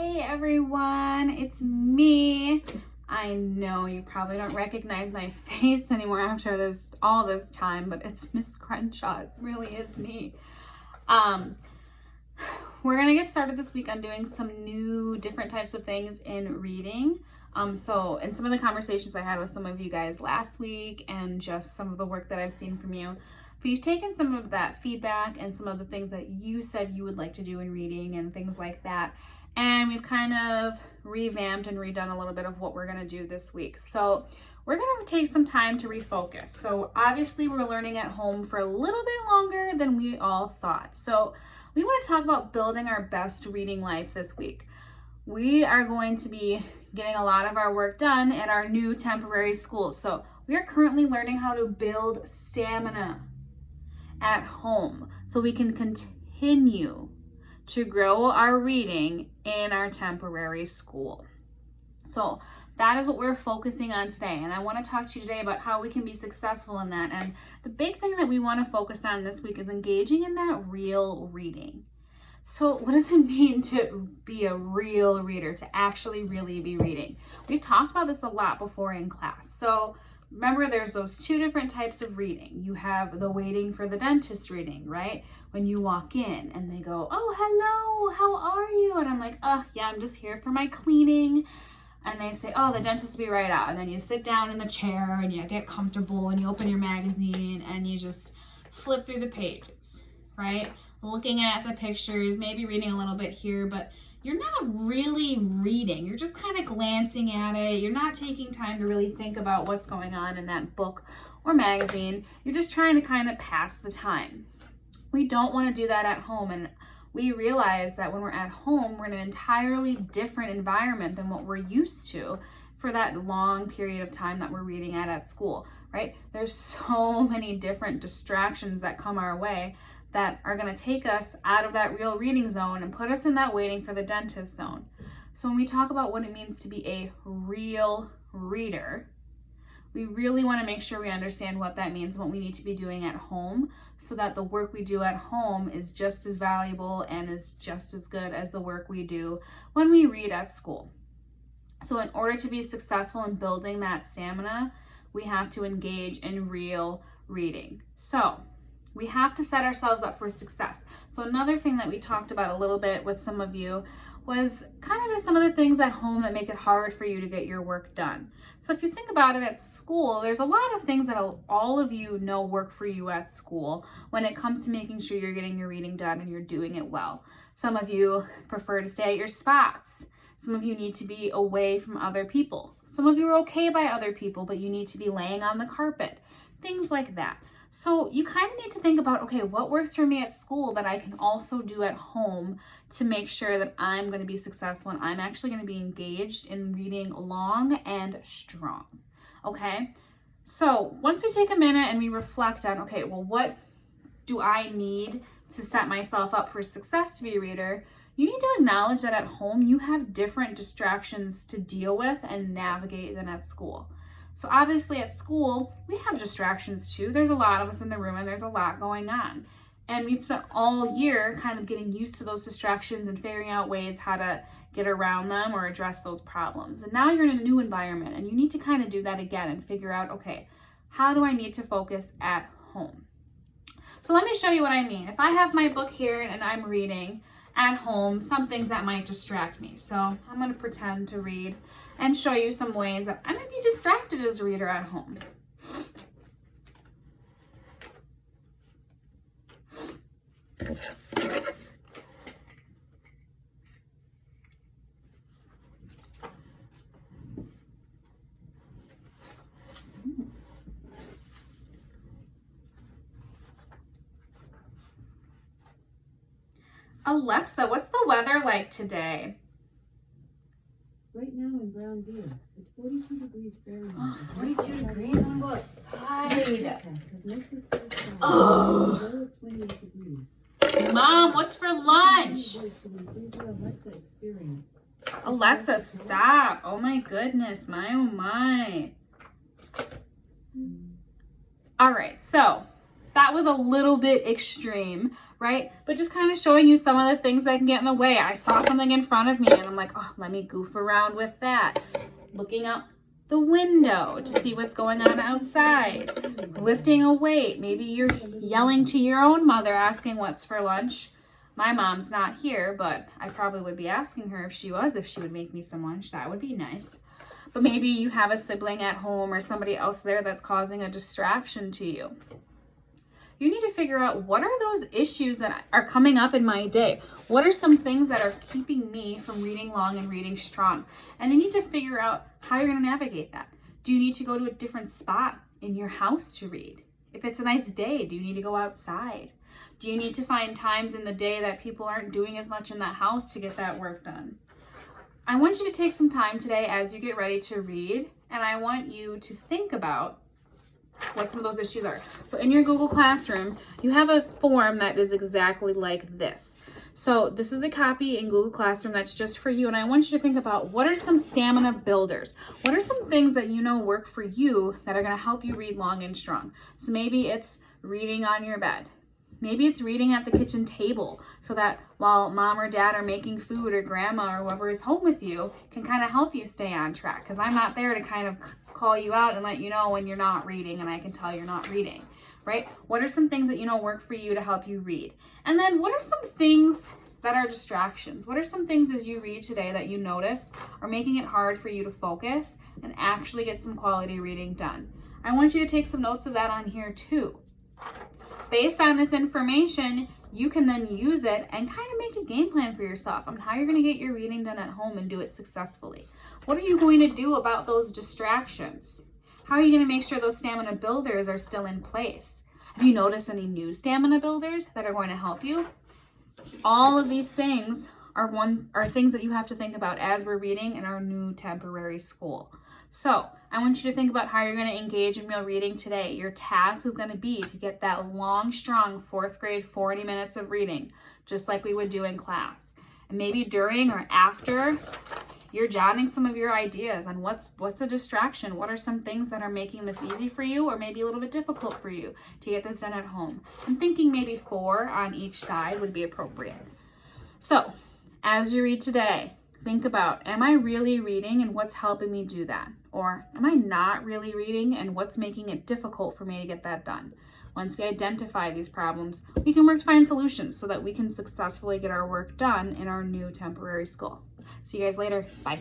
Hey everyone, it's me. I know you probably don't recognize my face anymore after all this time, but it's Miss Crenshaw. It really is me. We're gonna get started this week on doing some new different types of things in reading. So in some of the conversations I had with some of you guys last week and just some of the work that I've seen from you, we've taken some of that feedback and some of the things that you said you would like to do in reading and things like that. And we've kind of revamped and redone a little bit of what we're gonna do this week. So we're gonna take some time to refocus. So obviously we're learning at home for a little bit longer than we all thought. So we wanna talk about building our best reading life this week. We are going to be getting a lot of our work done at our new temporary school. So we are currently learning how to build stamina at home so we can continue to grow our reading in our temporary school. So that is what we're focusing on today. And I want to talk to you today about how we can be successful in that. And the big thing that we want to focus on this week is engaging in that real reading. So what does it mean to be a real reader, to actually really be reading? We've talked about this a lot before in class. So remember, there's those two different types of reading. You have the waiting for the dentist reading, right? When you walk in and they go, "Oh, hello, how are you?" And I'm like, "Oh, yeah, I'm just here for my cleaning." And they say, "Oh, the dentist will be right out." And then you sit down in the chair and you get comfortable and you open your magazine and you just flip through the pages, right? Looking at the pictures, maybe reading a little bit here, but you're not really reading. You're just kind of glancing at it. You're not taking time to really think about what's going on in that book or magazine. You're just trying to kind of pass the time. We don't want to do that at home. And we realize that when we're at home, we're in an entirely different environment than what we're used to for that long period of time that we're reading at school, right? There's so many different distractions that come our way that are going to take us out of that real reading zone and put us in that waiting for the dentist zone. So when we talk about what it means to be a real reader, we really want to make sure we understand what that means, what we need to be doing at home, so that the work we do at home is just as valuable and is just as good as the work we do when we read at school. So in order to be successful in building that stamina, we have to engage in real reading. So we have to set ourselves up for success. So another thing that we talked about a little bit with some of you was kind of just some of the things at home that make it hard for you to get your work done. So if you think about it at school, there's a lot of things that all of you know work for you at school when it comes to making sure you're getting your reading done and you're doing it well. Some of you prefer to stay at your spots. Some of you need to be away from other people. Some of you are okay by other people, but you need to be laying on the carpet. Things like that. So you kind of need to think about, okay, what works for me at school that I can also do at home to make sure that I'm going to be successful and I'm actually going to be engaged in reading long and strong, okay? So once we take a minute and we reflect on, okay, well, what do I need to set myself up for success to be a reader? You need to acknowledge that at home you have different distractions to deal with and navigate than at school. So obviously at school, we have distractions too. There's a lot of us in the room and there's a lot going on. And we've spent all year kind of getting used to those distractions and figuring out ways how to get around them or address those problems. And now you're in a new environment and you need to kind of do that again and figure out, okay, how do I need to focus at home? So let me show you what I mean. If I have my book here and I'm reading at home, some things that might distract me. So I'm going to pretend to read and show you some ways that I might be distracted as a reader at home. Alexa, what's the weather like today? Right now in Brown Deer, it's 42 degrees Fahrenheit. Oh, 42 degrees, I want to go outside. Oh! 28 degrees. Mom, what's for lunch? To improve your Alexa experience. Alexa, stop. Oh my goodness, my oh my. All right, so that was a little bit extreme, right? But just kind of showing you some of the things that can get in the way. I saw something in front of me and I'm like, oh, let me goof around with that. Looking out the window to see what's going on outside. Lifting a weight. Maybe you're yelling to your own mother asking what's for lunch. My mom's not here, but I probably would be asking her if she would make me some lunch. That would be nice. But maybe you have a sibling at home or somebody else there that's causing a distraction to you. You need to figure out, what are those issues that are coming up in my day? What are some things that are keeping me from reading long and reading strong? And you need to figure out how you're going to navigate that. Do you need to go to a different spot in your house to read? If it's a nice day, do you need to go outside? Do you need to find times in the day that people aren't doing as much in that house to get that work done? I want you to take some time today as you get ready to read, and I want you to think about what some of those issues are. So in your Google Classroom, you have a form that is exactly like this. So this is a copy in Google Classroom that's just for you, and I want you to think about, what are some stamina builders? What are some things that you know work for you that are going to help you read long and strong? So maybe it's reading on your bed. Maybe it's reading at the kitchen table, so that while mom or dad are making food, or grandma or whoever is home with you can kind of help you stay on track, because I'm not there to kind of call you out and let you know when you're not reading, and I can tell you're not reading, right? What are some things that you know work for you to help you read? And then what are some things that are distractions? What are some things as you read today that you notice are making it hard for you to focus and actually get some quality reading done? I want you to take some notes of that on here too. Based on this information, you can then use it and kind of make a game plan for yourself on how you're going to get your reading done at home and do it successfully. What are you going to do about those distractions? How are you going to make sure those stamina builders are still in place? Have you noticed any new stamina builders that are going to help you? All of these things are things that you have to think about as we're reading in our new temporary school. So I want you to think about how you're going to engage in your reading today. Your task is going to be to get that long, strong 4th grade 40 minutes of reading, just like we would do in class. And maybe during or after, you're jotting some of your ideas on what's a distraction. What are some things that are making this easy for you, or maybe a little bit difficult for you to get this done at home? I'm thinking maybe 4 on each side would be appropriate. So as you read today, think about, am I really reading and what's helping me do that? Or am I not really reading and what's making it difficult for me to get that done? Once we identify these problems, we can work to find solutions so that we can successfully get our work done in our new temporary school. See you guys later. Bye.